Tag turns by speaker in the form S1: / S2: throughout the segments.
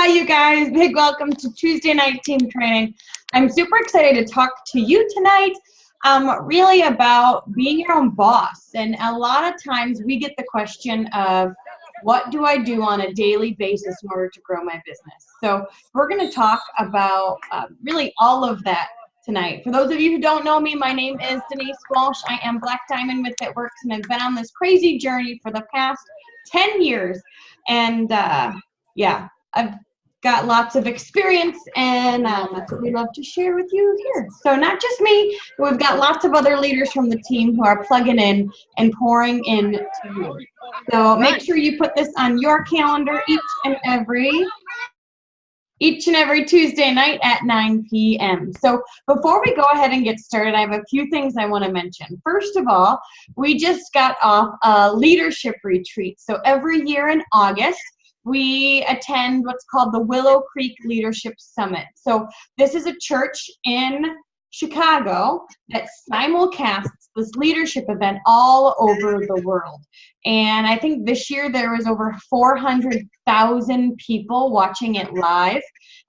S1: Hi, you guys. Big welcome to Tuesday Night Team Training. I'm super excited to talk to you tonight really about being your own boss. And a lot of times we get the question of, what do I do on a daily basis in order to grow my business? So we're going to talk about really all of that tonight. For those of you who don't know me, my name is Denise Walsh. I am Black Diamond with It Works, and I've been on this crazy journey for the past 10 years. And yeah, I've got lots of experience, and that's what we love to share with you here. So not just me, but we've got lots of other leaders from the team who are plugging in and pouring in to you. So make sure you put this on your calendar each and every Tuesday night at 9 p.m. So before we go ahead and get started, I have a few things I want to mention. First of all, we just got off a leadership retreat. So every year in August, we attend what's called the Willow Creek Leadership Summit. So this is a church in Chicago that simulcasts this leadership event all over the world. And I think this year there was over 400,000 people watching it live.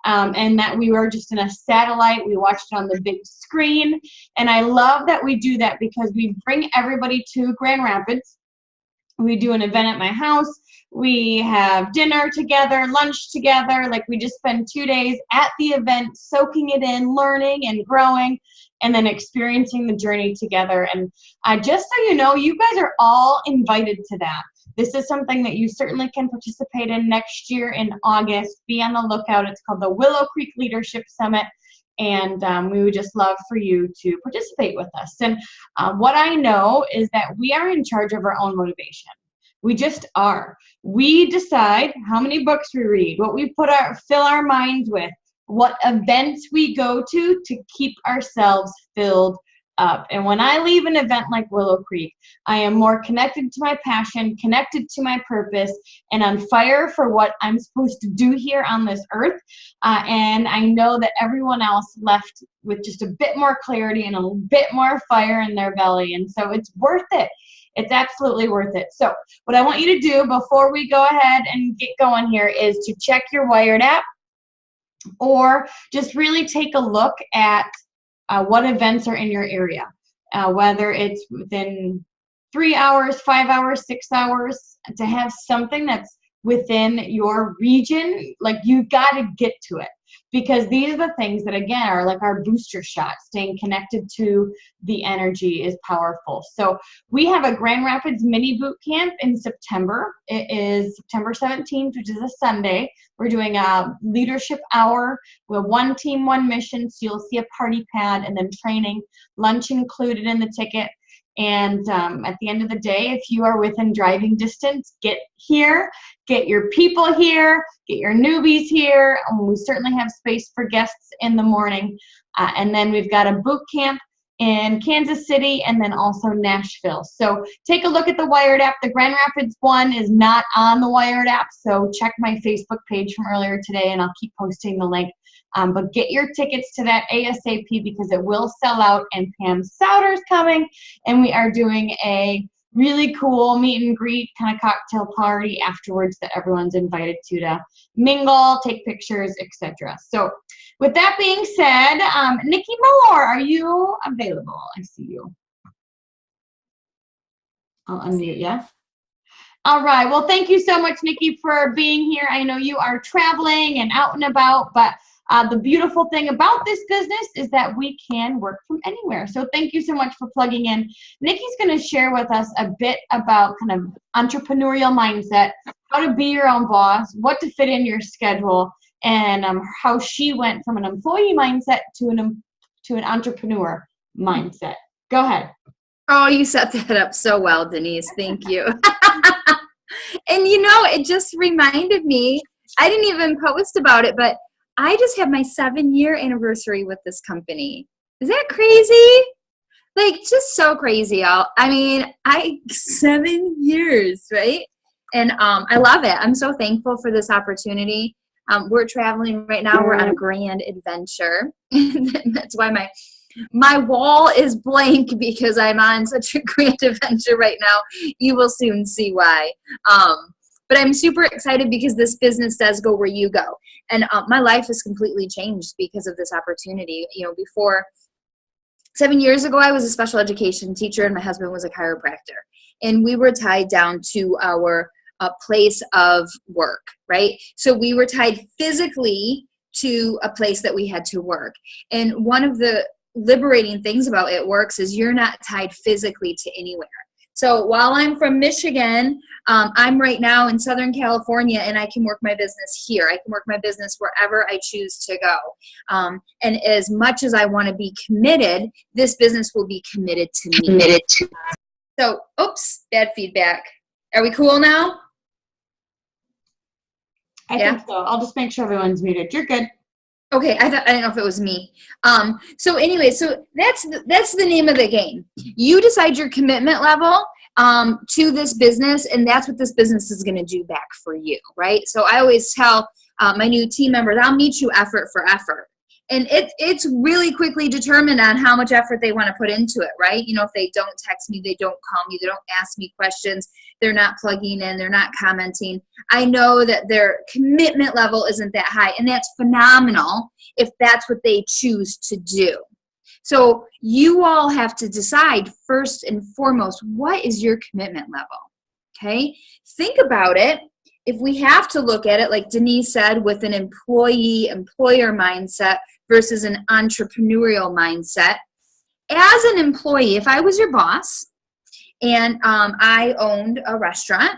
S1: And that we were just in a satellite. We watched it on the big screen. And I love that we do that because we bring everybody to Grand Rapids. We do an event at my house. We have dinner together, lunch together. Like, we just spend 2 days at the event, soaking it in, learning and growing, and then experiencing the journey together. And just so you know, you guys are all invited to that. This is something that you certainly can participate in next year in August. Be on the lookout. It's called the Willow Creek Leadership Summit. And we would just love for you to participate with us. And what I know is that we are in charge of our own motivation. We just are. We decide how many books we read, what we fill our minds with, what events we go to keep ourselves filled up. And when I leave an event like Willow Creek, I am more connected to my passion, connected to my purpose, and on fire for what I'm supposed to do here on this earth. And I know that everyone else left with just a bit more clarity and a bit more fire in their belly. And so it's worth it. It's absolutely worth it. So what I want you to do before we go ahead and get going here is to check your Wired app, or just really take a look at what events are in your area, whether it's within 3 hours, 5 hours, 6 hours, to have something that's within your region. Like, you've got to get to it, because these are the things that, again, are like our booster shot. Staying connected to the energy is powerful. So we have a Grand Rapids mini boot camp in September. It is September 17th, which is a Sunday. We're doing a leadership hour. We have one team, one mission. So you'll see a party pad and then training, lunch included in the ticket. And at the end of the day, if you are within driving distance, get here, get your people here, get your newbies here. We certainly have space for guests in the morning. And then we've got a boot camp in Kansas City and then also Nashville. So take a look at the Wired app. The Grand Rapids one is not on the Wired app, so check my Facebook page from earlier today, and I'll keep posting the link. But get your tickets to that ASAP, because it will sell out, and Pam Souter's coming, and we are doing a really cool meet and greet kind of cocktail party afterwards that everyone's invited to mingle, take pictures, etc. So with that being said, Nikki Moore, are you available? I see you. I'll unmute you. All right. Well, thank you so much, Nikki, for being here. I know you are traveling and out and about, but the beautiful thing about this business is that we can work from anywhere. So thank you so much for plugging in. Nikki's going to share with us a bit about kind of entrepreneurial mindset, how to be your own boss, what to fit in your schedule, and how she went from an employee mindset to an entrepreneur mindset. Go ahead.
S2: Oh, you set that up so well, Denise. Thank you. And you know, it just reminded me, I didn't even post about it, but I just had my 7-year anniversary with this company. Is that crazy? Like, just so crazy, y'all. I mean, 7 years, right? And I love it. I'm so thankful for this opportunity. We're traveling right now. We're on a grand adventure. That's why my wall is blank, because I'm on such a grand adventure right now. You will soon see why. But I'm super excited because this business does go where you go. And my life has completely changed because of this opportunity. Before 7 years ago, I was a special education teacher and my husband was a chiropractor. And we were tied down to our place of work, right? So we were tied physically to a place that we had to work. And one of the liberating things about It Works is you're not tied physically to anywhere. So while I'm from Michigan, I'm right now in Southern California, and I can work my business here. I can work my business wherever I choose to go. And as much as I want to be committed, this business will be committed to me. So, oops, bad feedback. Are we cool now?
S1: I think so. I'll just make sure everyone's muted. You're good.
S2: Okay, I didn't know if it was me. So anyway, so that's the name of the game. You decide your commitment level to this business, and that's what this business is going to do back for you, right? So I always tell my new team members, I'll meet you effort for effort. And it's really quickly determined on how much effort they want to put into it, right? If they don't text me, they don't call me, they don't ask me questions, they're not plugging in, they're not commenting. I know that their commitment level isn't that high, and that's phenomenal if that's what they choose to do. So you all have to decide first and foremost, what is your commitment level, okay? Think about it. If we have to look at it, like Denise said, with an employer mindset versus an entrepreneurial mindset, as an employee, if I was your boss and I owned a restaurant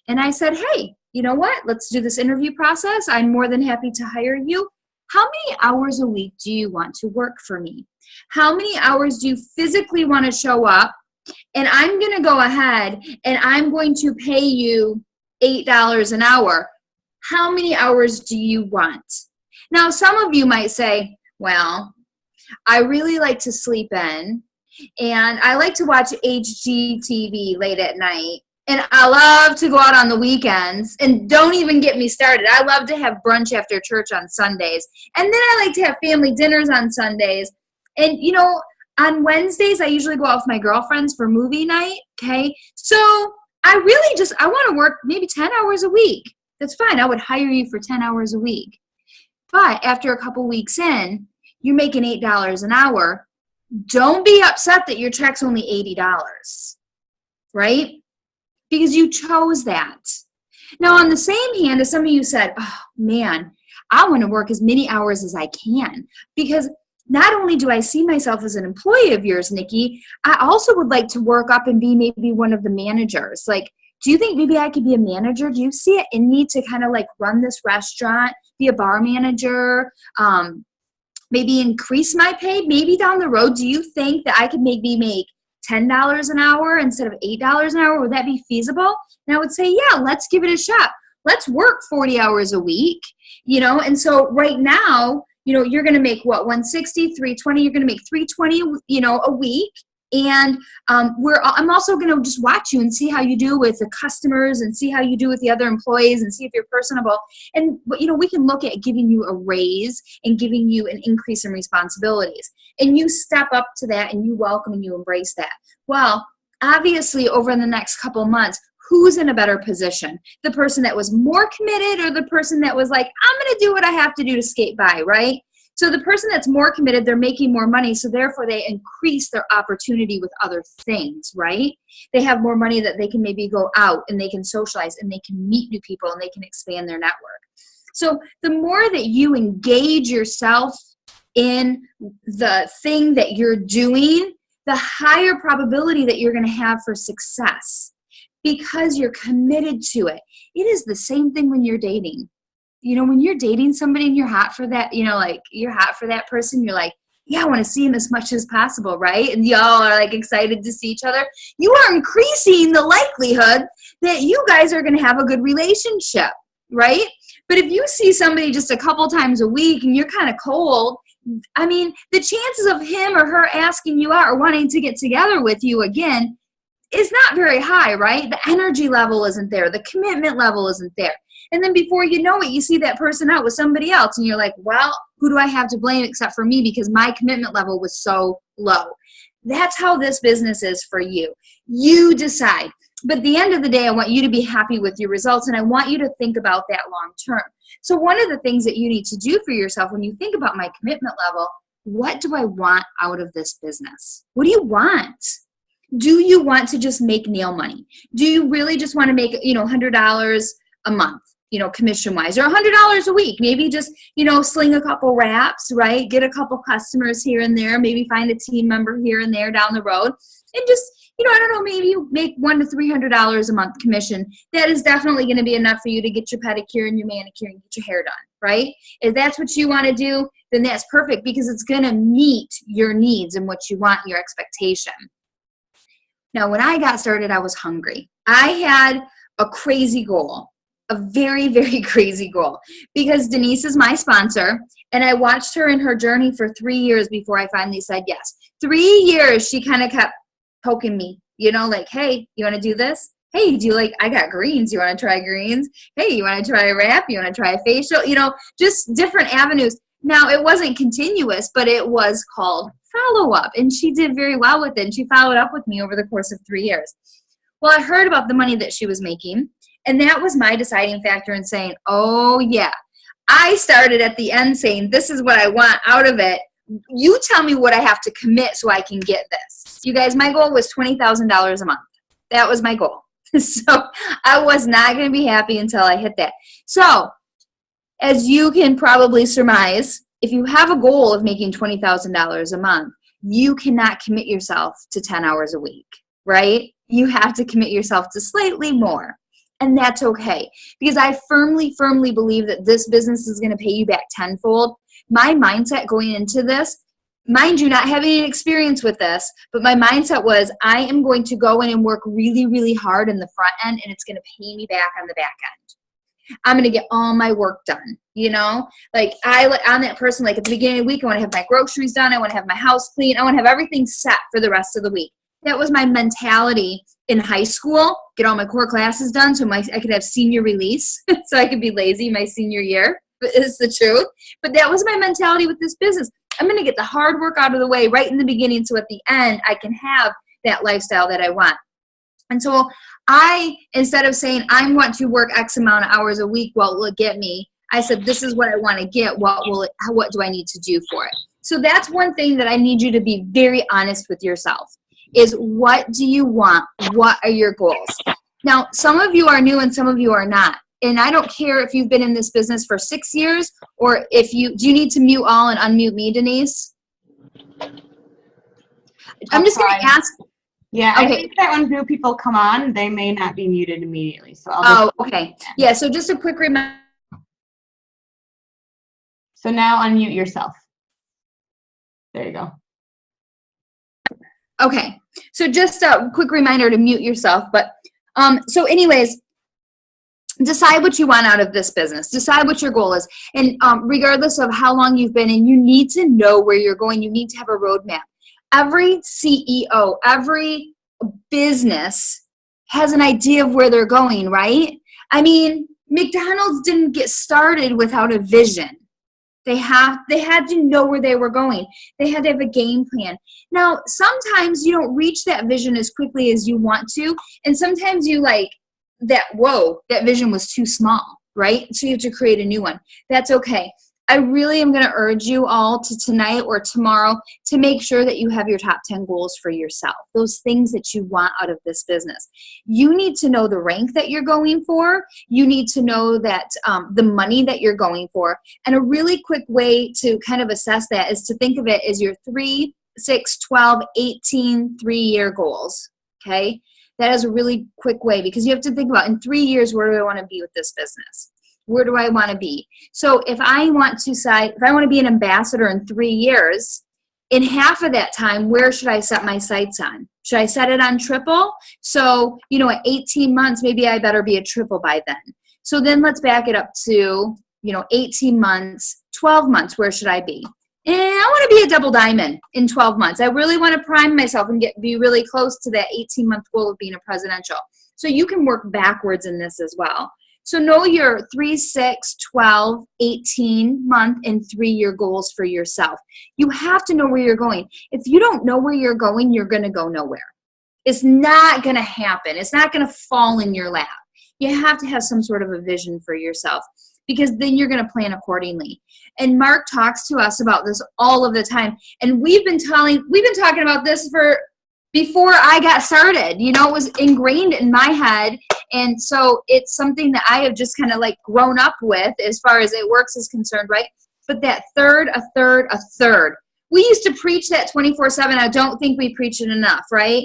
S2: and I said, hey, you know what? Let's do this interview process. I'm more than happy to hire you. How many hours a week do you want to work for me? How many hours do you physically want to show up? And I'm going to go ahead and I'm going to pay you $8 an hour. How many hours do you want? Now, some of you might say, well, I really like to sleep in, and I like to watch HGTV late at night, and I love to go out on the weekends, and don't even get me started. I love to have brunch after church on Sundays, and then I like to have family dinners on Sundays. And, on Wednesdays, I usually go out with my girlfriends for movie night, okay? So I want to work maybe 10 hours a week. That's fine. I would hire you for 10 hours a week. But after a couple weeks in, you're making $8 an hour. Don't be upset that your check's only $80, right? Because you chose that. Now, on the same hand, as some of you said, oh, man, I want to work as many hours as I can, because not only do I see myself as an employee of yours, Nikki, I also would like to work up and be maybe one of the managers. Like, do you think maybe I could be a manager? Do you see it in me to kind of like run this restaurant, be a bar manager, maybe increase my pay? Maybe down the road, do you think that I could maybe make $10 an hour instead of $8 an hour? Would that be feasible? And I would say, yeah, let's give it a shot. Let's work 40 hours a week, and so right now, you're going to make what, 160, 320, you're going to make 320, a week. And I'm also going to just watch you and see how you do with the customers and see how you do with the other employees and see if you're personable. And, we can look at giving you a raise and giving you an increase in responsibilities. And you step up to that and you welcome and you embrace that. Well, obviously over the next couple months, who's in a better position? The person that was more committed or the person that was like, I'm going to do what I have to do to skate by, right? So the person that's more committed, they're making more money, so therefore they increase their opportunity with other things, right? They have more money that they can maybe go out and they can socialize and they can meet new people and they can expand their network. So the more that you engage yourself in the thing that you're doing, the higher probability that you're going to have for success because you're committed to it. It is the same thing when you're dating. When you're dating somebody and you're hot for that, you're hot for that person, you're like, yeah, I want to see him as much as possible, right? And y'all are like excited to see each other. You are increasing the likelihood that you guys are going to have a good relationship, right? But if you see somebody just a couple times a week and you're kind of cold, the chances of him or her asking you out or wanting to get together with you again is not very high, right? The energy level isn't there. The commitment level isn't there. And then before you know it, you see that person out with somebody else and you're like, well, who do I have to blame except for me because my commitment level was so low? That's how this business is for you. You decide. But at the end of the day, I want you to be happy with your results, and I want you to think about that long term. So one of the things that you need to do for yourself when you think about my commitment level, what do I want out of this business? What do you want? Do you want to just make nail money? Do you really just want to make, $100 a month, commission-wise, or $100 a week? Maybe just, sling a couple wraps, right? Get a couple customers here and there, maybe find a team member here and there down the road, and just, I don't know, maybe you make $100 to $300 a month commission. That is definitely going to be enough for you to get your pedicure and your manicure and get your hair done, right? If that's what you want to do, then that's perfect, because it's going to meet your needs and what you want and your expectation. Now, when I got started, I was hungry. I had a crazy goal, a very, very crazy goal, because Denise is my sponsor, and I watched her in her journey for 3 years before I finally said yes. 3 years, she kind of kept poking me, like, hey, you want to do this? Hey, I got greens. You want to try greens? Hey, you want to try a wrap? You want to try a facial? Just different avenues. Now, it wasn't continuous, but it was called follow-up, and she did very well with it, and she followed up with me over the course of 3 years. Well, I heard about the money that she was making, and that was my deciding factor in saying, oh, yeah. I started at the end saying, this is what I want out of it. You tell me what I have to commit so I can get this. You guys, my goal was $20,000 a month. That was my goal. So I was not going to be happy until I hit that. So as you can probably surmise, if you have a goal of making $20,000 a month, you cannot commit yourself to 10 hours a week, right? You have to commit yourself to slightly more. And that's okay, because I firmly, firmly believe that this business is going to pay you back tenfold. My mindset going into this, mind you, not having any experience with this, but my mindset was, I am going to go in and work really, really hard in the front end, and it's going to pay me back on the back end. I'm going to get all my work done, I'm that person, at the beginning of the week, I want to have my groceries done, I want to have my house clean, I want to have everything set for the rest of the week. That was my mentality in high school, get all my core classes done so I could have senior release, so I could be lazy my senior year, is the truth. But that was my mentality with this business. I'm going to get the hard work out of the way right in the beginning, so at the end, I can have that lifestyle that I want. And so instead of saying, I want to work X amount of hours a week, what will it get me? I said, this is what I want to get. What do I need to do for it? So that's one thing that I need you to be very honest with yourself, is what do you want? What are your goals? Now, some of you are new and some of you are not. And I don't care if you've been in this business for 6 years, or do you need to mute all and unmute me, Denise? I'm just going to ask.
S1: Yeah, okay. I think that when new people come on, they may not be muted immediately. So
S2: okay. Yeah, so just a quick reminder.
S1: So now unmute yourself. There you go.
S2: Okay, so just a quick reminder to mute yourself. But so anyways, decide what you want out of this business. Decide what your goal is. And regardless of how long you've been in, you need to know where you're going. You need to have a roadmap. Every CEO, every business has an idea of where they're going, right? I mean, McDonald's didn't get started without a vision. They had to know where they were going. They had to have a game plan. Now, sometimes you don't reach that vision as quickly as you want to, and sometimes you that vision was too small, right? So you have to create a new one. That's okay. I really am going to urge you all to tonight or tomorrow to make sure that you have your top 10 goals for yourself, those things that you want out of this business. You need to know the rank that you're going for. You need to know that the money that you're going for. And a really quick way to kind of assess that is to think of it as your 3, 6, 12, 18, 3-year goals, okay? That is a really quick way, because you have to think about, in 3 years, where do I want to be with this business? Where do I want to be? So if I want to be an ambassador in 3 years, in half of that time, where should I set my sights on? Should I set it on triple? So, at 18 months, maybe I better be a triple by then. So then let's back it up to, 18 months, 12 months, where should I be? And I want to be a double diamond in 12 months. I really want to prime myself and be really close to that 18-month goal of being a presidential. So you can work backwards in this as well. So know your 3, 6, 12, 18-month, and 3-year goals for yourself. You have to know where you're going. If you don't know where you're going to go nowhere. It's not going to happen. It's not going to fall in your lap. You have to have some sort of a vision for yourself, because then you're going to plan accordingly. And Mark talks to us about this all of the time. And we've been talking about this for before I got started. You know, it was ingrained in my head. And so it's something that I have just kind of like grown up with as far as It Works is concerned, right? But that third, a third, a third. We used to preach that 24/7. I don't think we preach it enough, right?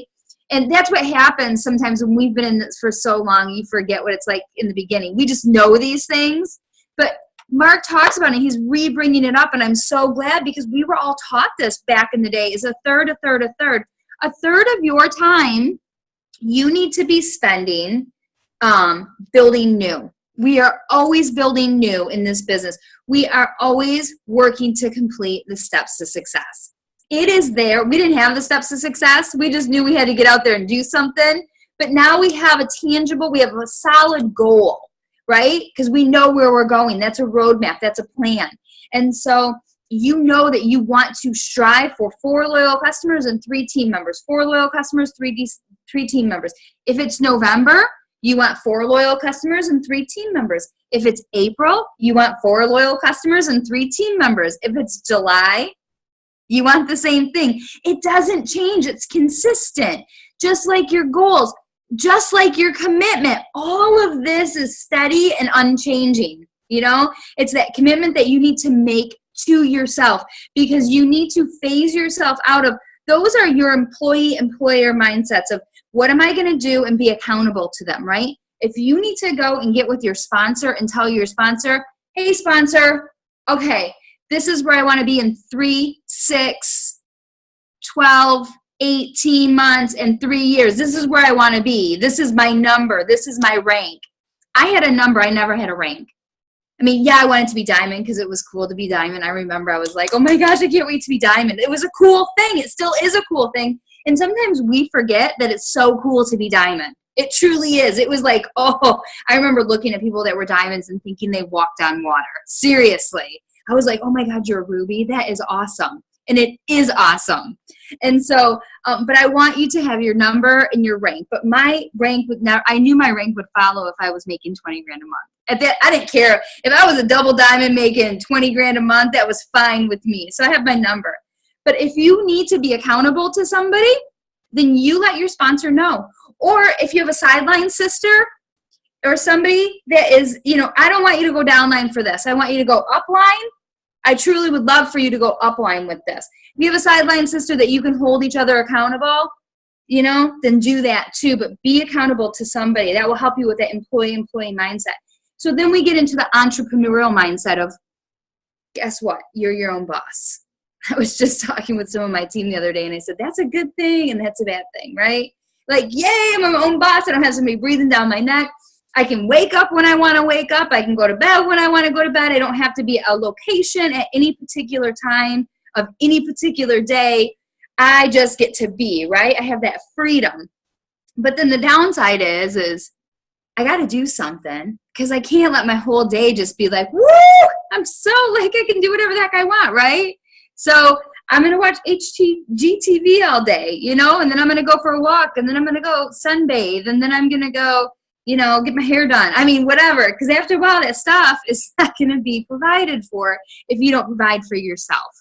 S2: And that's what happens sometimes when we've been in this for so long. You forget what it's like in the beginning. We just know these things. But Mark talks about it. He's re-bringing it up, and I'm so glad, because we were all taught this back in the day. Is a third, a third, a third. A third of your time you need to be spending building new. We are always building new in this business. We are always working to complete the steps to success. It is there. We didn't have the steps to success. We just knew we had to get out there and do something. But now we have a tangible, we have a solid goal, right? Because we know where we're going. That's a roadmap. That's a plan. And so you know that you want to strive for 4 loyal customers and 3 team members. 4 loyal customers, 3 team members. If it's November, you want 4 loyal customers and 3 team members. If it's April, you want 4 loyal customers and 3 team members. If it's July, you want the same thing. It doesn't change. It's consistent. Just like your goals, just like your commitment. All of this is steady and unchanging. You know, it's that commitment that you need to make to yourself, because you need to phase yourself out of, those are your employee-employer mindsets of, what am I going to do, and be accountable to them, right? If you need to go and get with your sponsor and tell your sponsor, hey, sponsor, okay, this is where I want to be in 3, 6, 12, 18 months, and 3 years. This is where I want to be. This is my number. This is my rank. I had a number. I never had a rank. I mean, yeah, I wanted to be diamond because it was cool to be diamond. I remember I was like, oh my gosh, I can't wait to be diamond. It was a cool thing. It still is a cool thing. And sometimes we forget that it's so cool to be diamond. It truly is. It was like, oh, I remember looking at people that were diamonds and thinking they walked on water. Seriously. I was like, oh my God, you're a ruby. That is awesome. And it is awesome. And so, but I want you to have your number and your rank. But my rank would now, I knew my rank would follow if I was making 20 grand a month. At that, I didn't care. If I was a double diamond making 20 grand a month, that was fine with me. So I have my number. But if you need to be accountable to somebody, then you let your sponsor know. Or if you have a sideline sister or somebody that is, you know, I don't want you to go downline for this. I want you to go upline. I truly would love for you to go upline with this. If you have a sideline sister that you can hold each other accountable, you know, then do that too. But be accountable to somebody. That will help you with that employee mindset. So then we get into the entrepreneurial mindset of, guess what? You're your own boss. I was just talking with some of my team the other day, and I said, that's a good thing and that's a bad thing, right? Like, yay, I'm my own boss. I don't have somebody breathing down my neck. I can wake up when I want to wake up. I can go to bed when I want to go to bed. I don't have to be at a location at any particular time of any particular day. I just get to be, right? I have that freedom. But then the downside is I got to do something, because I can't let my whole day just be like, woo, I'm so like I can do whatever the heck I want, right? So I'm going to watch HGTV all day, you know, and then I'm going to go for a walk, and then I'm going to go sunbathe, and then I'm going to go, you know, get my hair done. I mean, whatever, because after a while that stuff is not going to be provided for if you don't provide for yourself.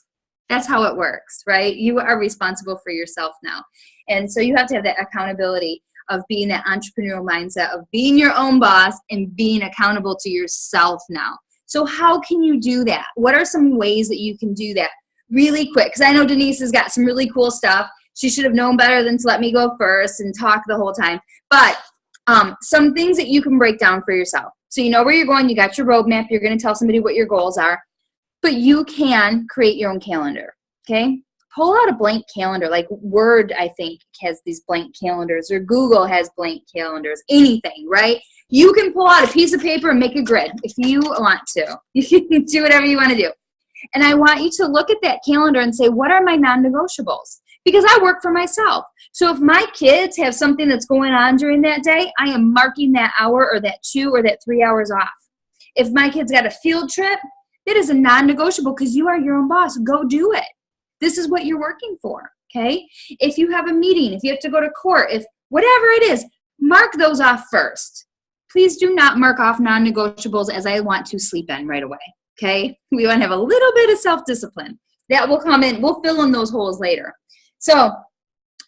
S2: That's how it works, right? You are responsible for yourself now. And so you have to have that accountability of being that entrepreneurial mindset of being your own boss and being accountable to yourself now. So how can you do that? What are some ways that you can do that really quick? Because I know Denise has got some really cool stuff. She should have known better than to let me go first and talk the whole time. But some things that you can break down for yourself. So you know where you're going. You got your roadmap. You're going to tell somebody what your goals are. But you can create your own calendar, okay? Pull out a blank calendar. Like Word, I think, has these blank calendars, or Google has blank calendars, anything, right? You can pull out a piece of paper and make a grid if you want to. You can do whatever you want to do. And I want you to look at that calendar and say, what are my non-negotiables? Because I work for myself. So if my kids have something that's going on during that day, I am marking that hour or that 2 or that 3 hours off. If my kids got a field trip, it is a non-negotiable because you are your own boss. Go do it. This is what you're working for. Okay. If you have a meeting, if you have to go to court, if whatever it is, mark those off first. Please do not mark off non-negotiables as I want to sleep in right away. Okay. We want to have a little bit of self-discipline. That will come in. We'll fill in those holes later. So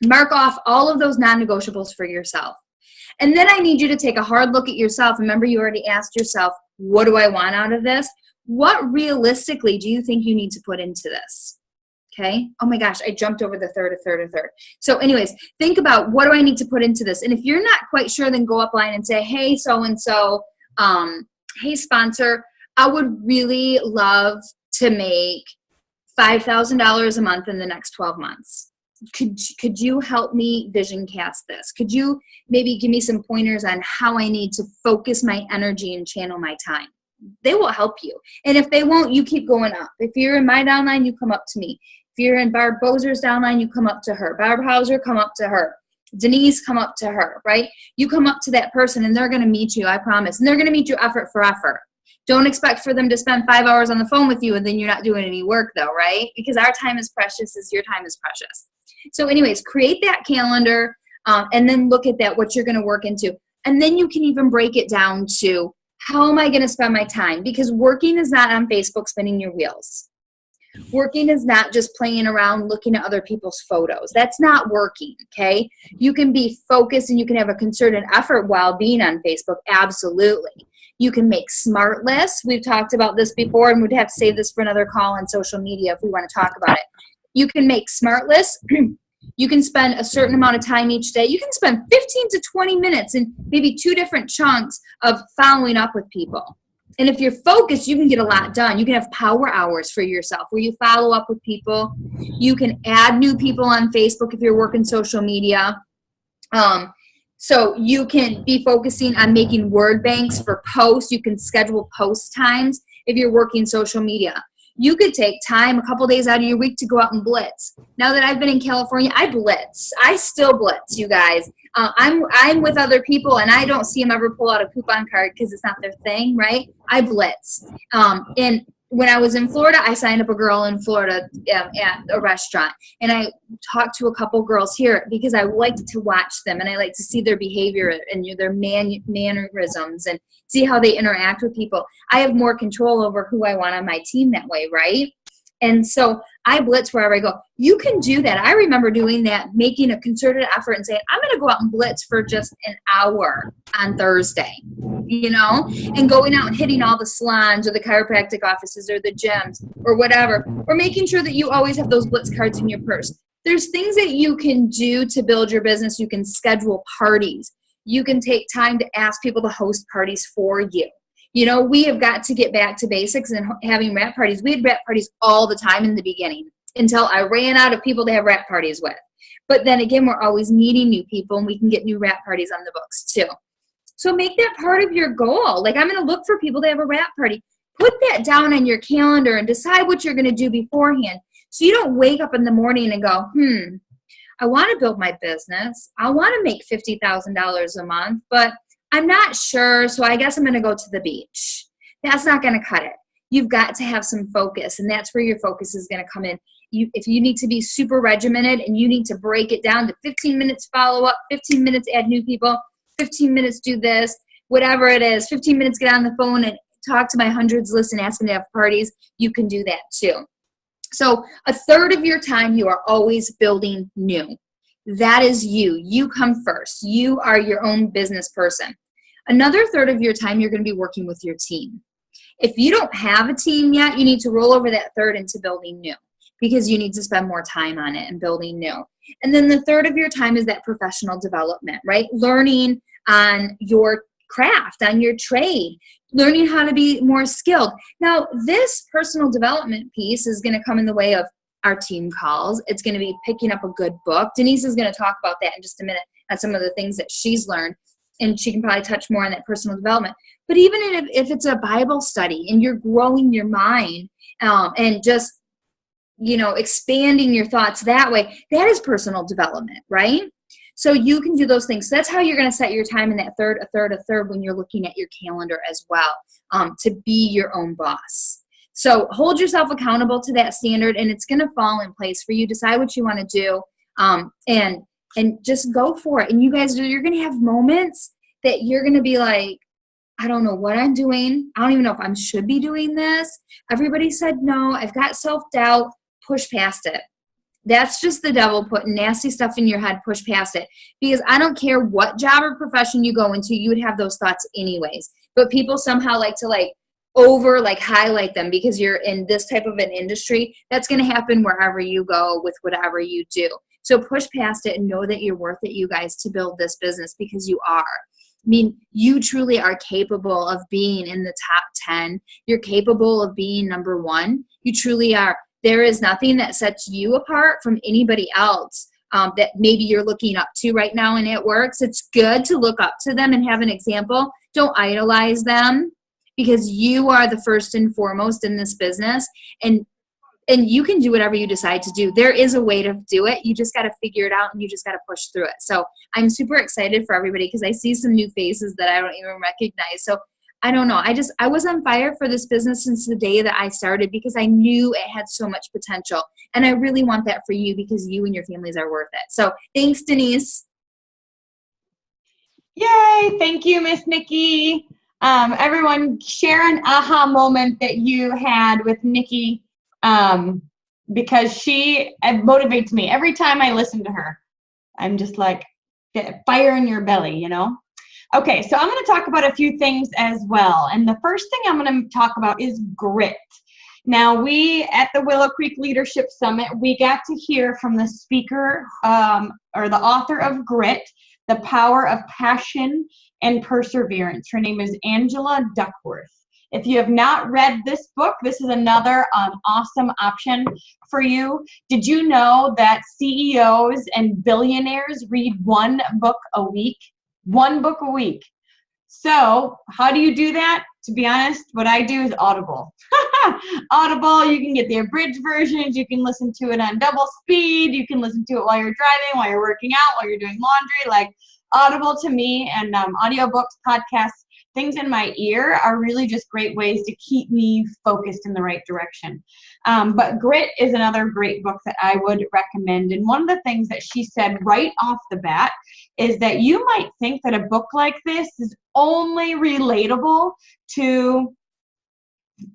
S2: mark off all of those non-negotiables for yourself. And then I need you to take a hard look at yourself. Remember, you already asked yourself, what do I want out of this? What realistically do you think you need to put into this? Okay. Oh my gosh, I jumped over the third. So anyways, think about, what do I need to put into this? And if you're not quite sure, then go upline and say, hey, so-and-so, hey, sponsor, I would really love to make $5,000 a month in the next 12 months. Could you help me vision cast this? Could you maybe give me some pointers on how I need to focus my energy and channel my time? They will help you. And if they won't, you keep going up. If you're in my downline, you come up to me. If you're in Barb Bozer's downline, you come up to her. Barb Hauser, come up to her. Denise, come up to her, right? You come up to that person and they're going to meet you, I promise. And they're going to meet you effort for effort. Don't expect for them to spend 5 hours on the phone with you and then you're not doing any work though, right? Because our time is precious as your time is precious. So anyways, create that calendar and then look at that, what you're going to work into. And then you can even break it down to, how am I going to spend my time? Because working is not on Facebook spinning your wheels. Working is not just playing around looking at other people's photos. That's not working, okay? You can be focused and you can have a concerted effort while being on Facebook, absolutely. You can make smart lists. We've talked about this before, and we'd have to save this for another call on social media if we want to talk about it. You can make smart lists. You can spend a certain amount of time each day. You can spend 15 to 20 minutes in maybe 2 different chunks of following up with people. And if you're focused, you can get a lot done. You can have power hours for yourself where you follow up with people. You can add new people on Facebook if you're working social media. So you can be focusing on making word banks for posts. You can schedule post times if you're working social media. You could take time, a couple days out of your week, to go out and blitz. Now that I've been in California, I blitz. I still blitz, you guys. I'm with other people, and I don't see them ever pull out a coupon card because it's not their thing, right? I blitz. And when I was in Florida, I signed up a girl in Florida at a restaurant. And I talked to a couple girls here because I liked to watch them, and I like to see their behavior and their mannerisms and see how they interact with people. I have more control over who I want on my team that way, right? And so I blitz wherever I go. You can do that. I remember doing that, making a concerted effort and saying, I'm going to go out and blitz for just an hour on Thursday, and going out and hitting all the salons or the chiropractic offices or the gyms or whatever, or making sure that you always have those blitz cards in your purse. There's things that you can do to build your business. You can schedule parties. You can take time to ask people to host parties for you. We have got to get back to basics and having wrap parties. We had wrap parties all the time in the beginning until I ran out of people to have wrap parties with. But then again, we're always meeting new people, and we can get new wrap parties on the books too. So make that part of your goal. Like, I'm going to look for people to have a wrap party. Put that down on your calendar and decide what you're going to do beforehand. So you don't wake up in the morning and go, I want to build my business. I want to make $50,000 a month, but I'm not sure, so I guess I'm going to go to the beach. That's not going to cut it. You've got to have some focus, and that's where your focus is going to come in. If you need to be super regimented and you need to break it down to 15 minutes follow up, 15 minutes add new people, 15 minutes do this, whatever it is, 15 minutes get on the phone and talk to my hundreds list and ask them to have parties, you can do that too. So a third of your time you are always building new. That is you. You come first. You are your own business person. Another third of your time, you're going to be working with your team. If you don't have a team yet, you need to roll over that third into building new, because you need to spend more time on it and building new. And then the third of your time is that professional development, right? Learning on your craft, on your trade, learning how to be more skilled. Now, this personal development piece is going to come in the way of our team calls. It's going to be picking up a good book. Denise is going to talk about that in just a minute, on some of the things that she's learned. And she can probably touch more on that personal development. But even if it's a Bible study and you're growing your mind and just, expanding your thoughts that way, that is personal development, right? So you can do those things. So that's how you're going to set your time in that a third when you're looking at your calendar as well, to be your own boss. So hold yourself accountable to that standard, and it's going to fall in place for you. Decide what you want to do. And just go for it. And you guys, you're going to have moments that you're going to be like, I don't know what I'm doing. I don't even know if I should be doing this. Everybody said no. I've got self-doubt. Push past it. That's just the devil putting nasty stuff in your head. Push past it. Because I don't care what job or profession you go into, you would have those thoughts anyways. But people somehow like to highlight them because you're in this type of an industry. That's going to happen wherever you go with whatever you do. So push past it and know that you're worth it, you guys, to build this business, because you are. I mean, you truly are capable of being in the top 10. You're capable of being number 1. You truly are. There is nothing that sets you apart from anybody else that maybe you're looking up to right now and it works. It's good to look up to them and have an example. Don't idolize them, because you are the first and foremost in this business. And you can do whatever you decide to do. There is a way to do it. You just got to figure it out, and you just got to push through it. So I'm super excited for everybody, because I see some new faces that I don't even recognize. So I don't know. I was on fire for this business since the day that I started, because I knew it had so much potential. And I really want that for you, because you and your families are worth it. So thanks, Denise.
S1: Yay. Thank you, Miss Nikki. Everyone, share an aha moment that you had with Nikki. Because she motivates me every time I listen to her. I'm just like, get fire in your belly, you know? Okay, so I'm going to talk about a few things as well. And the first thing I'm going to talk about is grit. Now, we at the Willow Creek Leadership Summit, we got to hear from the speaker or the author of Grit, The Power of Passion and Perseverance. Her name is Angela Duckworth. If you have not read this book, this is another awesome option for you. Did you know that CEOs and billionaires read one book a week? One book a week. So how do you do that? To be honest, what I do is Audible. Audible, you can get the abridged versions. You can listen to it on double speed. You can listen to it while you're driving, while you're working out, while you're doing laundry. Like, Audible to me, and audiobooks, podcasts, things in my ear are really just great ways to keep me focused in the right direction. But Grit is another great book that I would recommend. And one of the things that she said right off the bat is that you might think that a book like this is only relatable to,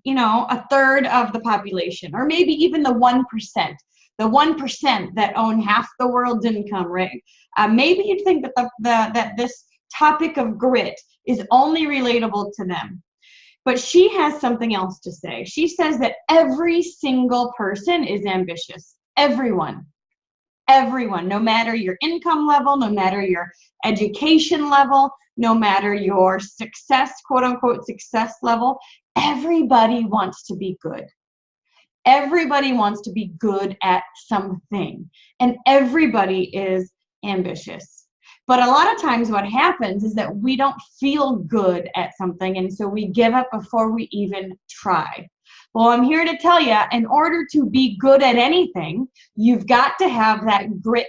S1: you know, a third of the population, or maybe even the 1%. The 1% that own half the world's income, right? Maybe you'd think that that this topic of grit is only relatable to them. But she has something else to say. She says that every single person is ambitious. Everyone. Everyone. No matter your income level, no matter your education level, no matter your success, quote unquote, success level, everybody wants to be good. Everybody wants to be good at something, and everybody is ambitious. But a lot of times what happens is that we don't feel good at something, and so we give up before we even try. Well, I'm here to tell you, in order to be good at anything, you've got to have that grit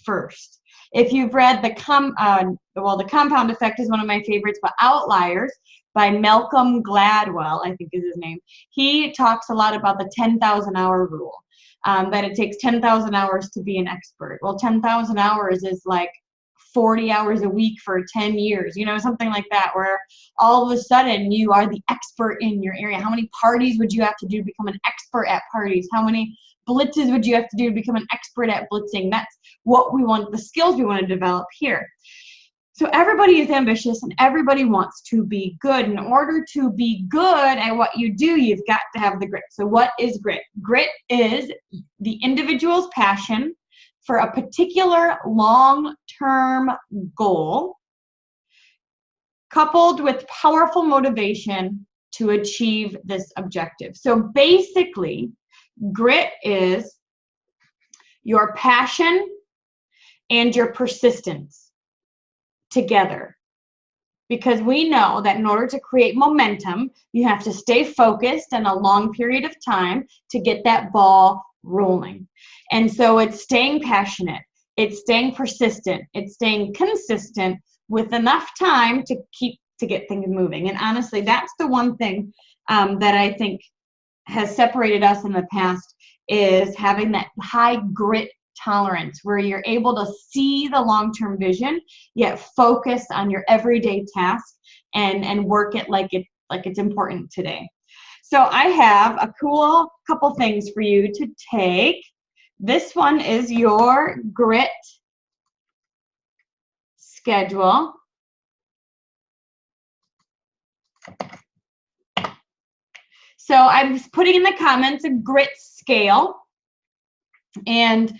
S1: first. If you've read the Compound Effect is one of my favorites, but Outliers by Malcolm Gladwell, I think is his name. He talks a lot about the 10,000 hour rule, that it takes 10,000 hours to be an expert. Well, 10,000 hours is like 40 hours a week for 10 years, you know, something like that, where all of a sudden you are the expert in your area. How many parties would you have to do to become an expert at parties? How many blitzes would you have to do to become an expert at blitzing? That's what we want, the skills we want to develop here. So everybody is ambitious and everybody wants to be good. In order to be good at what you do, you've got to have the grit. So what is grit? Grit is the individual's passion for a particular long-term goal, coupled with powerful motivation to achieve this objective. So basically, grit is your passion and your persistence together. Because we know that in order to create momentum, you have to stay focused in a long period of time to get that ball rolling. And so it's staying passionate, it's staying persistent, it's staying consistent with enough time to get things moving. And honestly, that's the one thing that I think has separated us in the past, is having that high grit tolerance, where you're able to see the long-term vision, yet focus on your everyday task and work it like it's important today. So I have a cool couple things for you to take. This one is your grit schedule. So I'm putting in the comments a grit scale. And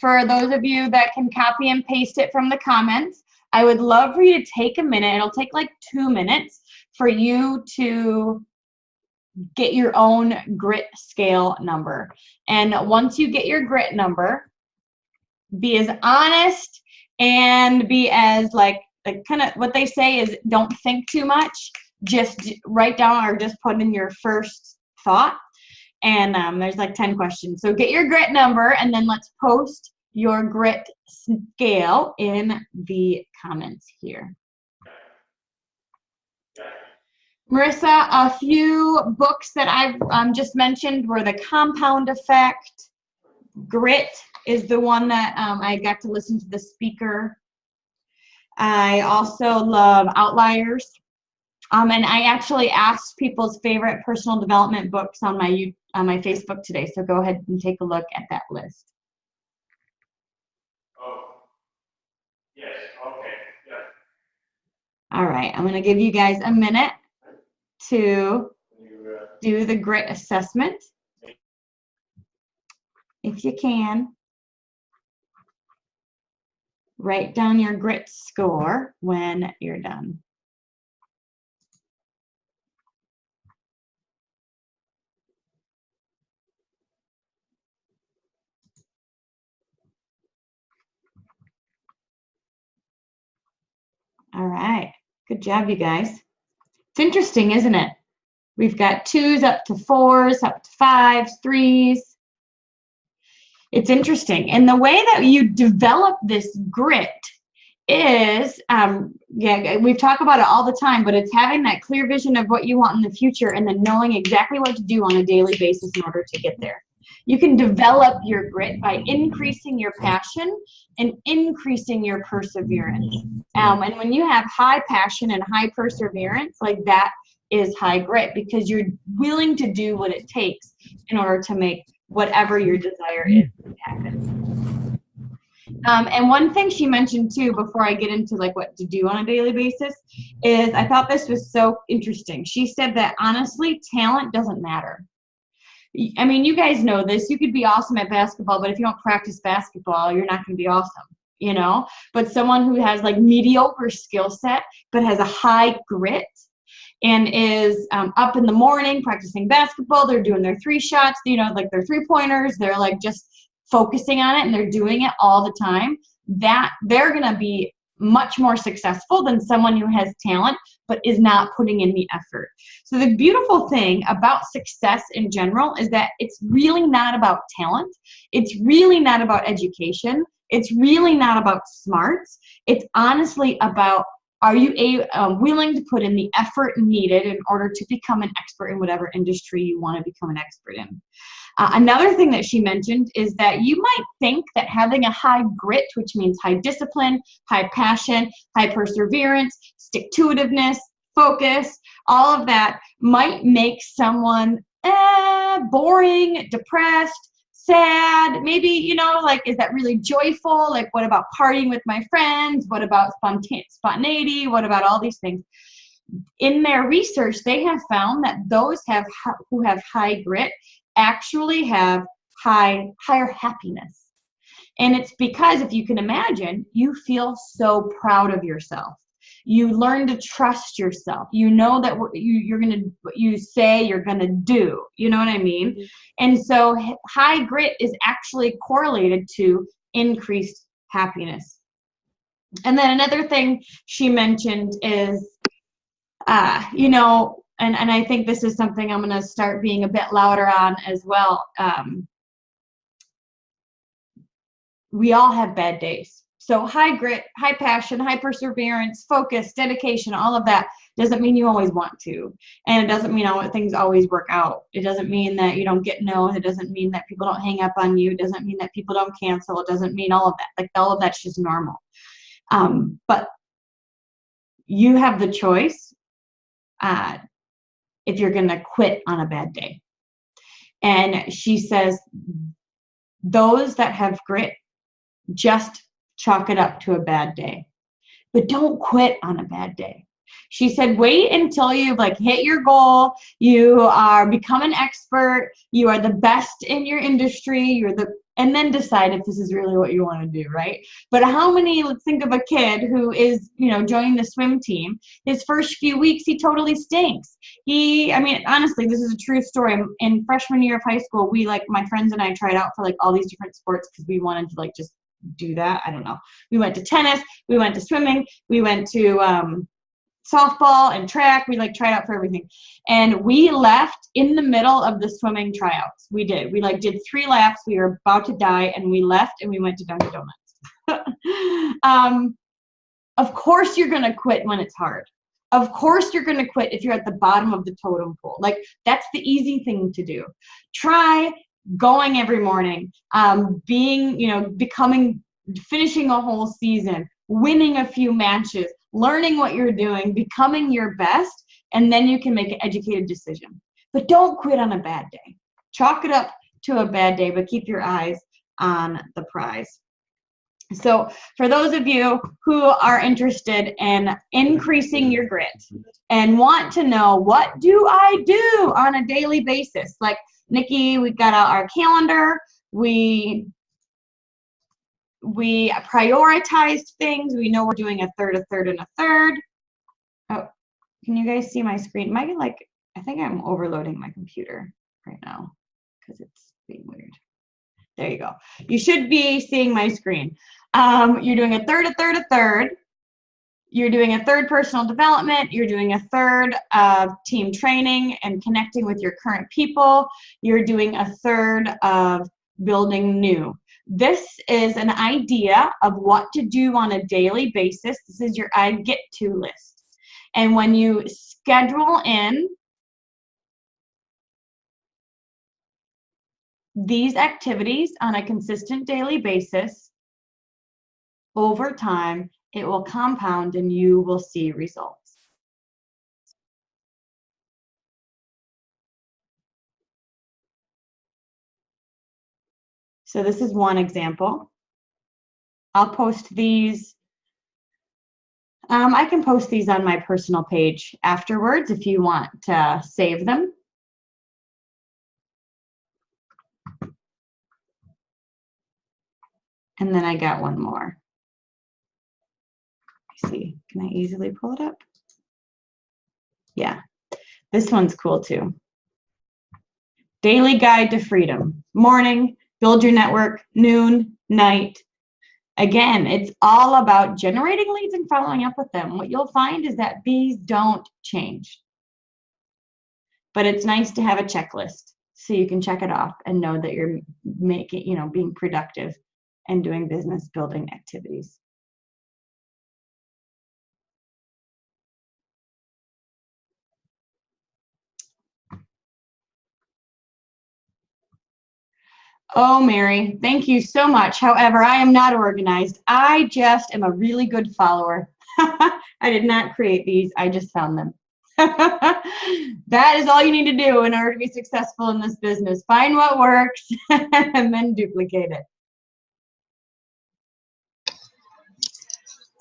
S1: for those of you that can copy and paste it from the comments, I would love for you to take a minute. It'll take like 2 minutes for you to get your own grit scale number. And once you get your grit number, be as honest and be as like kind of what they say is don't think too much. Just write down or just put in your first thought. And there's like 10 questions. So get your grit number and then let's post your grit scale in the comments here. Marissa, a few books that I've just mentioned were The Compound Effect. Grit is the one that I got to listen to the speaker. I also love Outliers. And I actually asked people's favorite personal development books on my Facebook today. So go ahead and take a look at that list.
S3: Oh, yes, okay, yeah.
S1: All right, I'm going to give you guys a minute to do the grit assessment. If you can, write down your grit score when you're done. All right, good job, you guys. It's interesting, isn't it? We've got 2s up to 4s, up to 5s, 3s. It's interesting. And the way that you develop this grit is, yeah, we talk about it all the time, but it's having that clear vision of what you want in the future and then knowing exactly what to do on a daily basis in order to get there. You can develop your grit by increasing your passion and increasing your perseverance. And when you have high passion and high perseverance, like that is high grit because you're willing to do what it takes in order to make whatever your desire is happen. And one thing she mentioned too, before I get into like what to do on a daily basis, is I thought this was so interesting. She said that honestly, talent doesn't matter. I mean, you guys know this. You could be awesome at basketball, but if you don't practice basketball, you're not going to be awesome, you know? But someone who has like mediocre skill set, but has a high grit and is up in the morning practicing basketball, they're doing their 3 shots, you know, like their 3-pointers, they're like just focusing on it and they're doing it all the time, that they're going to be much more successful than someone who has talent but is not putting in the effort. So the beautiful thing about success in general is that it's really not about talent. It's really not about education. It's really not about smarts. It's honestly about, are you willing to put in the effort needed in order to become an expert in whatever industry you want to become an expert in? Another thing that she mentioned is that you might think that having a high grit, which means high discipline, high passion, high perseverance, stick-to-itiveness, focus, all of that might make someone boring, depressed, sad, maybe, you know, like, is that really joyful? Like, what about partying with my friends? What about spontaneity? What about all these things? In their research, they have found that those who have high grit actually have higher happiness. And it's because, if you can imagine, you feel so proud of yourself. You learn to trust yourself. You know that what you say you're gonna do. You know what I mean? Mm-hmm. And so high grit is actually correlated to increased happiness. And then another thing she mentioned is, you know, and I think this is something I'm gonna start being a bit louder on as well. We all have bad days. So high grit, high passion, high perseverance, focus, dedication, all of that. Doesn't mean you always want to. And it doesn't mean things always work out. It doesn't mean that you don't get no's. It doesn't mean that people don't hang up on you. It doesn't mean that people don't cancel. It doesn't mean all of that. Like, all of that's just normal. But you have the choice if you're going to quit on a bad day. And she says, those that have grit, just chalk it up to a bad day. But don't quit on a bad day. She said, wait until you've hit your goal, you are become an expert, you are the best in your industry, and then decide if this is really what you want to do, right? But let's think of a kid who is, joining the swim team. His first few weeks, he totally stinks. Honestly, this is a true story. In freshman year of high school, my friends and I tried out for all these different sports because we wanted to just do that. I don't know. We went to tennis, we went to swimming, we went to softball and track. We tried out for everything. And we left in the middle of the swimming tryouts. We did. We did 3 laps. We were about to die, and we left and we went to Dunkin' Donuts. Of course you're going to quit when it's hard. Of course you're going to quit if you're at the bottom of the totem pole. That's the easy thing to do. Try going every morning, finishing a whole season, winning a few matches, learning what you're doing, becoming your best, and then you can make an educated decision. But don't quit on a bad day. Chalk it up to a bad day, but keep your eyes on the prize. So for those of you who are interested in increasing your grit and want to know, what do I do on a daily basis? Like Nikki, we've got out our calendar. We prioritized things. We know we're doing a third, and a third. Oh, can you guys see my screen? I think I'm overloading my computer right now because it's being weird. There you go. You should be seeing my screen. You're doing a third, a third. You're doing a third personal development. You're doing a third of team training and connecting with your current people. You're doing a third of building new. This is an idea of what to do on a daily basis. This is your I get to list. And when you schedule in these activities on a consistent daily basis, over time, it will compound and you will see results. So this is one example. I'll post these. I can post these on my personal page afterwards if you want to save them. And then I got one more. Let me see, can I easily pull it up? Yeah, this one's cool too. Daily Guide to Freedom. Morning, build your network, noon, night. Again, it's all about generating leads and following up with them. What you'll find is that bees don't change. But it's nice to have a checklist so you can check it off and know that you're making, being productive and doing business building activities. Oh, Mary, thank you so much. However, I am not organized. I just am a really good follower. I did not create these. I just found them. That is all you need to do in order to be successful in this business. Find what works and then duplicate it.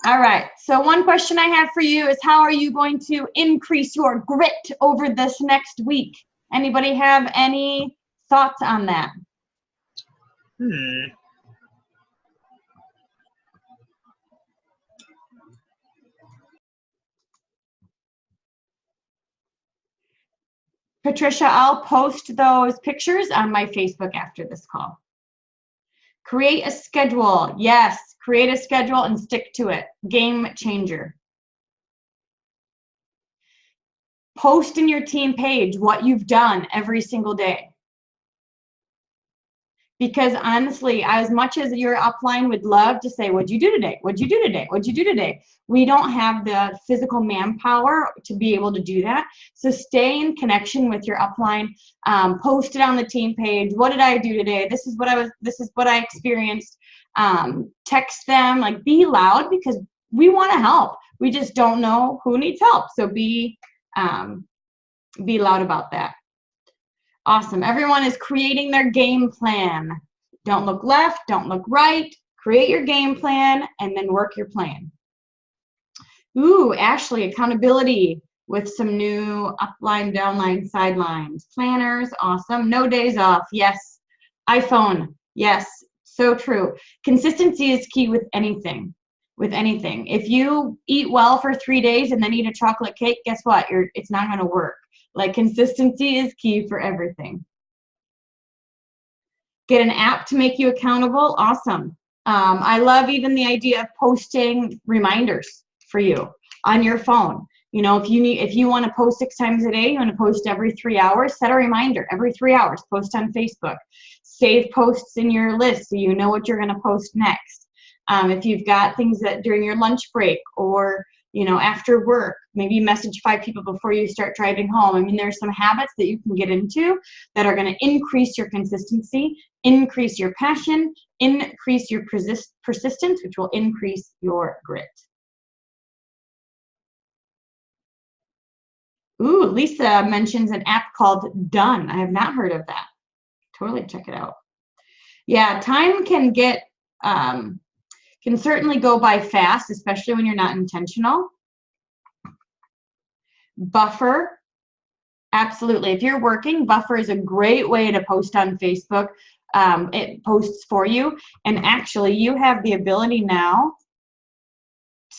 S1: All right, so one question I have for you is, how are you going to increase your grit over this next week? Anybody have any thoughts on that? Patricia, I'll post those pictures on my Facebook after this call. Create a schedule. Yes, create a schedule and stick to it. Game changer. Post in your team page what you've done every single day. Because honestly, as much as your upline would love to say, what'd you do today? What'd you do today? What'd you do today? We don't have the physical manpower to be able to do that. So stay in connection with your upline. Post it on the team page. What did I do today? This is what I experienced. Text them, like be loud, because we want to help. We just don't know who needs help. So be loud about that. Awesome. Everyone is creating their game plan. Don't look left, don't look right. Create your game plan and then work your plan. Ooh, Ashley, accountability with some new upline, downline, sidelines. Planners, awesome. No days off, yes. iPhone, yes. So true. Consistency is key with anything. If you eat well for 3 days and then eat a chocolate cake, guess what? It's not going to work. Like, consistency is key for everything. Get an app to make you accountable. Awesome. I love even the idea of posting reminders for you on your phone. You know, if you want to post 6 times a day, you want to post every 3 hours, set a reminder every 3 hours. Post on Facebook. Save posts in your list so you know what you're going to post next. If you've got things that during your lunch break or after work, maybe message 5 people before you start driving home. I mean, there's some habits that you can get into that are going to increase your consistency, increase your passion, increase your persistence, which will increase your grit. Ooh, Lisa mentions an app called Done. I have not heard of that. Totally check it out. Yeah, time can certainly go by fast, especially when you're not intentional. Buffer, absolutely. If you're working, Buffer is a great way to post on Facebook. It posts for you. And actually, you have the ability now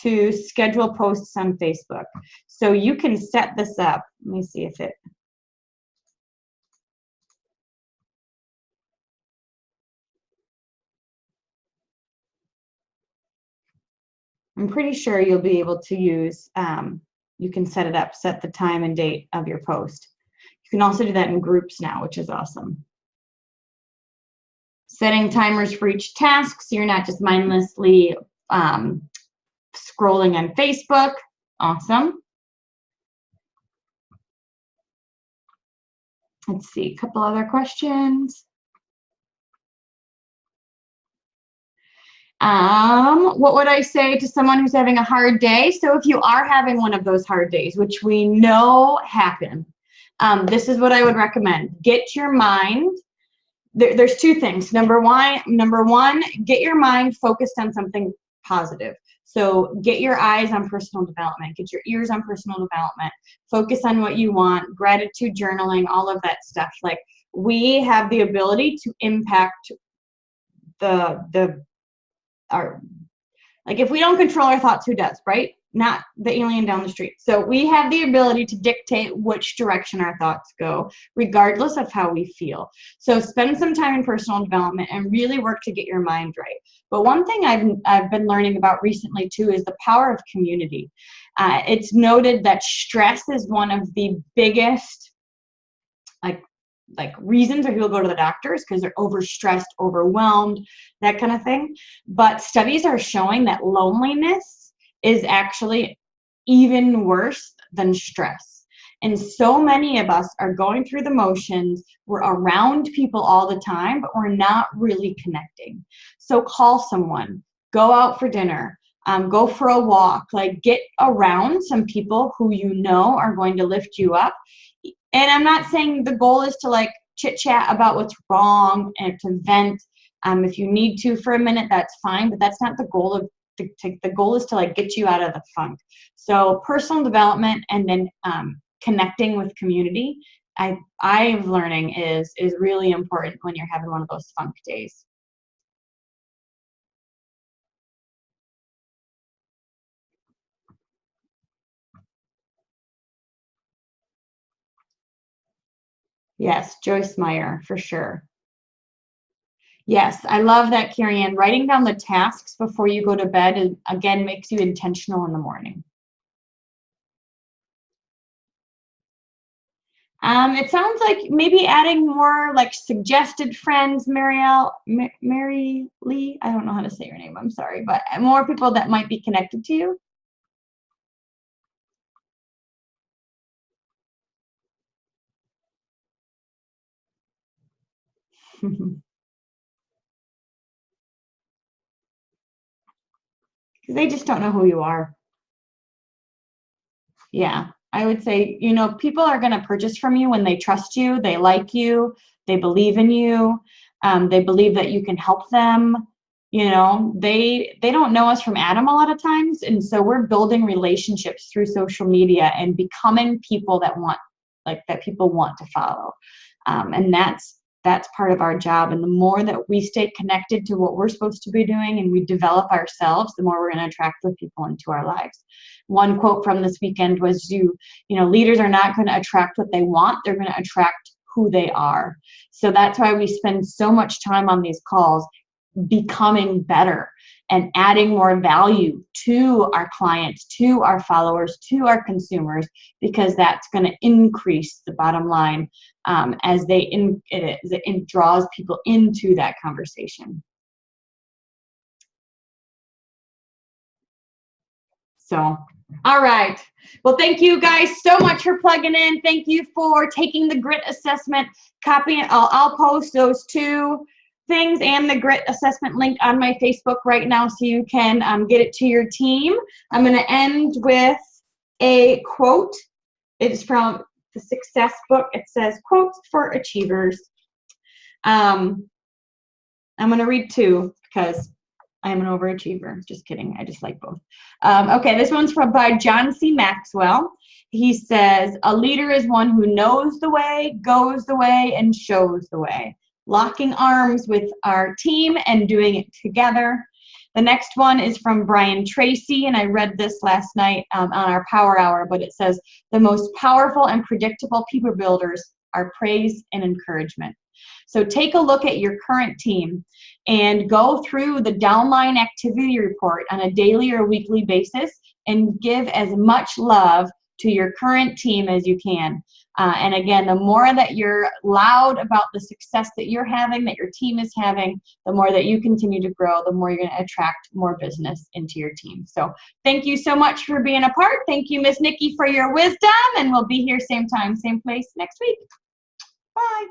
S1: to schedule posts on Facebook. So you can set this up. Let me see if it... I'm pretty sure you'll be able to use, you can set it up, set the time and date of your post. You can also do that in groups now, which is awesome. Setting timers for each task, so you're not just mindlessly scrolling on Facebook. Awesome. Let's see, a couple other questions. What would I say to someone who's having a hard day? So if you are having one of those hard days, which we know happen, this is what I would recommend. Get your mind, there's 2 things. Number one, get your mind focused on something positive. So get your eyes on personal development, get your ears on personal development, focus on what you want, gratitude journaling, all of that stuff. Like, we have the ability to impact like, if we don't control our thoughts, who does, right? Not the alien down the street. So we have the ability to dictate which direction our thoughts go, regardless of how we feel. So spend some time in personal development and really work to get your mind right. But one thing I've been learning about recently too is the power of community. It's noted that stress is one of the biggest like reasons why people go to the doctors, because they're overstressed, overwhelmed, that kind of thing. But studies are showing that loneliness is actually even worse than stress. And so many of us are going through the motions. We're around people all the time, but we're not really connecting. So call someone, go out for dinner, go for a walk, like get around some people who you know are going to lift you up. And I'm not saying the goal is to like chit chat about what's wrong and to vent. If you need to for a minute, that's fine, but that's not the goal the goal is to like get you out of the funk. So personal development and then connecting with community, I'm learning is really important when you're having one of those funk days. Yes, Joyce Meyer, for sure. Yes, I love that, Carrie Ann. Writing down the tasks before you go to bed, again, makes you intentional in the morning. It sounds like maybe adding more like suggested friends, Mary Lee. I don't know how to say your name. I'm sorry, but more people that might be connected to you. They just don't know who you are. Yeah, I would say, people are going to purchase from you when they trust you, they like you, they believe in you, they believe that you can help them. They don't know us from Adam a lot of times, and so we're building relationships through social media and becoming people that people want to follow, and that's part of our job. And the more that we stay connected to what we're supposed to be doing and we develop ourselves, the more we're going to attract the people into our lives. One quote from this weekend was, leaders are not going to attract what they want, they're going to attract who they are. So that's why we spend so much time on these calls becoming better and adding more value to our clients, to our followers, to our consumers, because that's going to increase the bottom line as it draws people into that conversation. So, all right. Well, thank you guys so much for plugging in. Thank you for taking the grit assessment, copying it. I'll post those two things and the grit assessment link on my Facebook right now so you can get it to your team. I'm going to end with a quote. It's from the Success book. It says, "Quotes for Achievers." I'm going to read two because I'm an overachiever. Just kidding. I just like both. Okay, this one's by John C. Maxwell. He says, "A leader is one who knows the way, goes the way, and shows the way." Locking arms with our team and doing it together. The next one is from Brian Tracy, and I read this last night on our Power Hour, but it says, "The most powerful and predictable people builders are praise and encouragement." So take a look at your current team and go through the downline activity report on a daily or weekly basis and give as much love to your current team as you can. And again, the more that you're loud about the success that you're having, that your team is having, the more that you continue to grow, the more you're going to attract more business into your team. So thank you so much for being a part. Thank you, Miss Nikki, for your wisdom, and we'll be here same time, same place next week. Bye.